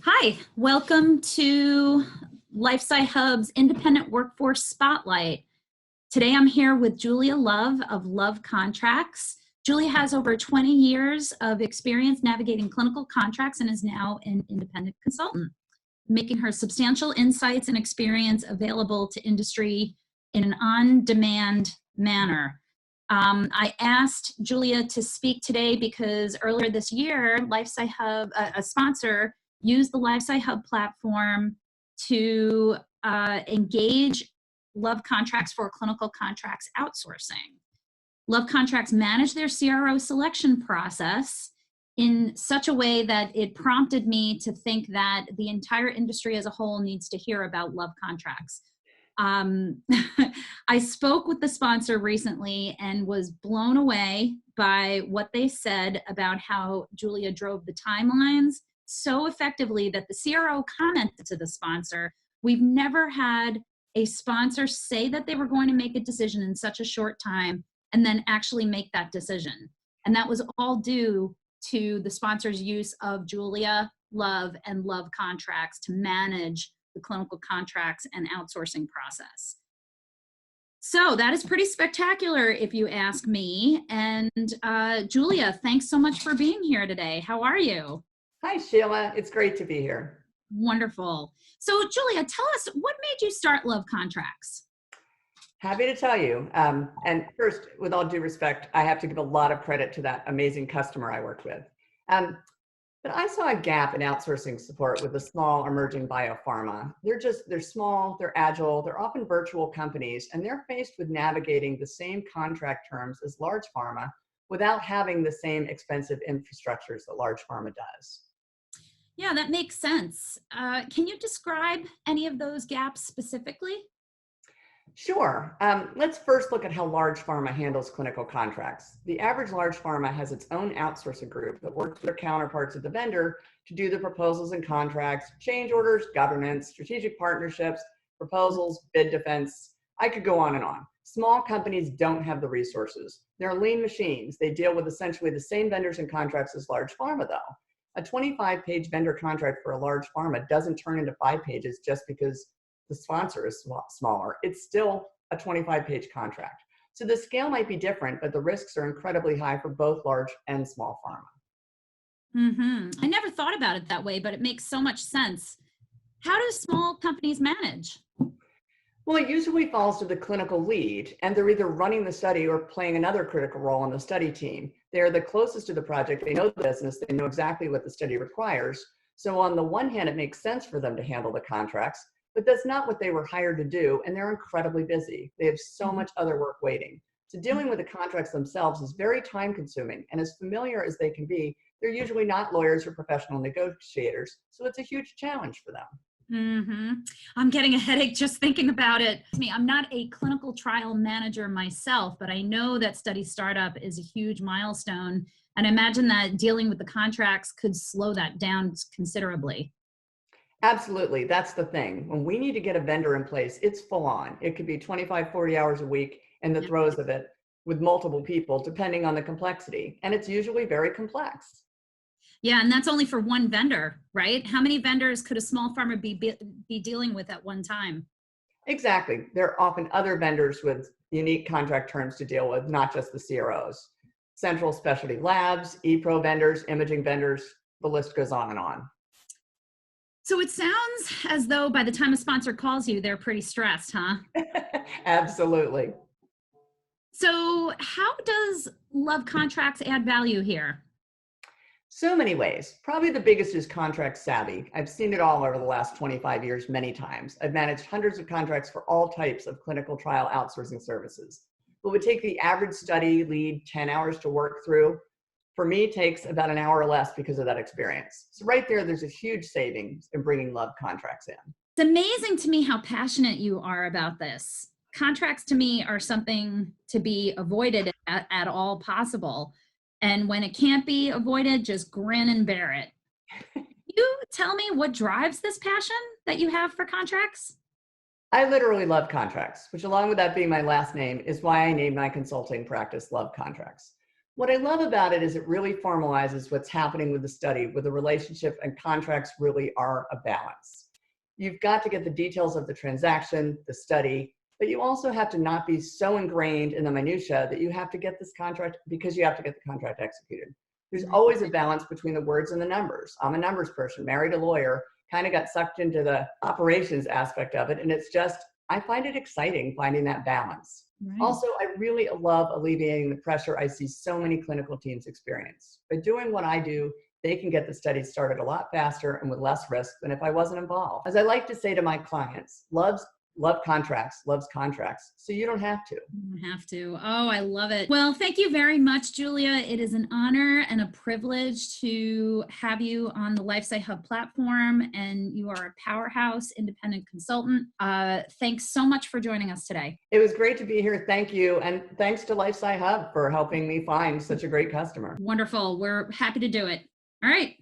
Hi, welcome to LifeSci Hub's Independent Workforce Spotlight. Today I'm here with Julia Love of LoveContracts. Julia has over 20 years of experience navigating clinical contracts and is now an independent consultant, making her substantial insights and experience available to industry in an on-demand manner. I asked Julia to speak today because earlier this year, LifeSci Hub, a sponsor, used the LifeSci Hub platform to engage LoveContracts for clinical contracts outsourcing. LoveContracts manage their CRO selection process in such a way that it prompted me to think that the entire industry as a whole needs to hear about LoveContracts. I spoke with the sponsor recently and was blown away by what they said about how Julia drove the timelines so effectively that the CRO commented to the sponsor, "We've never had a sponsor say that they were going to make a decision in such a short time and then actually make that decision." And that was all due to the sponsor's use of Julia Love and LoveContracts to manage the clinical contracts and outsourcing process. So that is pretty spectacular, if you ask me. And Julia, thanks so much for being here today. How are you? Hi, Sheila. It's great to be here. Wonderful. So Julia, tell us, what made you start LoveContracts? Happy to tell you. And first, with all due respect, I have to give a lot of credit to that amazing customer I worked with. But I saw a gap in outsourcing support with the small emerging biopharma. They're small, they're agile, they're often virtual companies, and they're faced with navigating the same contract terms as large pharma without having the same expensive infrastructures that large pharma does. Yeah, that makes sense. Can you describe any of those gaps specifically? Sure. Let's first look at how large pharma handles clinical contracts. The average large pharma has its own outsourcing group that works with their counterparts at the vendor to do the proposals and contracts, change orders, governance, strategic partnerships, proposals, bid defense. I could go on and on. Small companies don't have the resources. They're lean machines. They deal with essentially the same vendors and contracts as large pharma, though. A 25-page vendor contract for a large pharma doesn't turn into 5 pages just because the sponsor is smaller. It's still a 25-page contract. So the scale might be different, but the risks are incredibly high for both large and small pharma. I never thought about it that way, but it makes so much sense. How do small companies manage? Well, it usually falls to the clinical lead, and they're either running the study or playing another critical role on the study team. They're the closest to the project. They know the business. They know exactly what the study requires. So on the one hand, it makes sense for them to handle the contracts, but that's not what they were hired to do, and they're incredibly busy. They have so much other work waiting. So dealing with the contracts themselves is very time consuming, and as familiar as they can be, they're usually not lawyers or professional negotiators, so it's a huge challenge for them. I'm getting a headache just thinking about it. I'm not a clinical trial manager myself, but I know that study startup is a huge milestone, and I imagine that dealing with the contracts could slow that down considerably. Absolutely. That's the thing. When we need to get a vendor in place, it's full on. It could be 25, 40 hours a week in the throes of it with multiple people, depending on the complexity. And it's usually very complex. Yeah, and that's only for one vendor, right? How many vendors could a small pharma be dealing with at one time? Exactly. There are often other vendors with unique contract terms to deal with, not just the CROs. Central specialty labs, e-pro vendors, imaging vendors, the list goes on and on. So it sounds as though by the time a sponsor calls you, they're pretty stressed, huh? Absolutely. So how does LoveContracts add value here? So many ways. Probably the biggest is contract savvy. I've seen it all over the last 25 years many times. I've managed hundreds of contracts for all types of clinical trial outsourcing services. What would take the average study lead 10 hours to work through, for me, takes about an hour or less because of that experience. So right there's a huge savings in bringing LoveContracts in. It's amazing to me how passionate you are about this. Contracts to me are something to be avoided at all possible. And when it can't be avoided, just grin and bear it. Can you tell me what drives this passion that you have for contracts? I literally love contracts, which along with that being my last name is why I named my consulting practice LoveContracts. What I love about it is it really formalizes what's happening with the study, where the relationship and contracts really are a balance. You've got to get the details of the transaction, the study, but you also have to not be so ingrained in the minutia that you have to get this contract because you have to get the contract executed. There's always a balance between the words and the numbers. I'm a numbers person, married a lawyer, kind of got sucked into the operations aspect of it. And it's just, I find it exciting finding that balance. Right. Also, I really love alleviating the pressure I see so many clinical teams experience. By doing what I do, they can get the study started a lot faster and with less risk than if I wasn't involved. As I like to say to my clients, love contracts, loves contracts, so you don't have to. You don't have to. Oh, I love it. Well, thank you very much, Julia. It is an honor and a privilege to have you on the LifeSci Hub platform, and you are a powerhouse independent consultant. Thanks so much for joining us today. It was great to be here. Thank you. And thanks to LifeSci Hub for helping me find such a great customer. Wonderful. We're happy to do it. All right.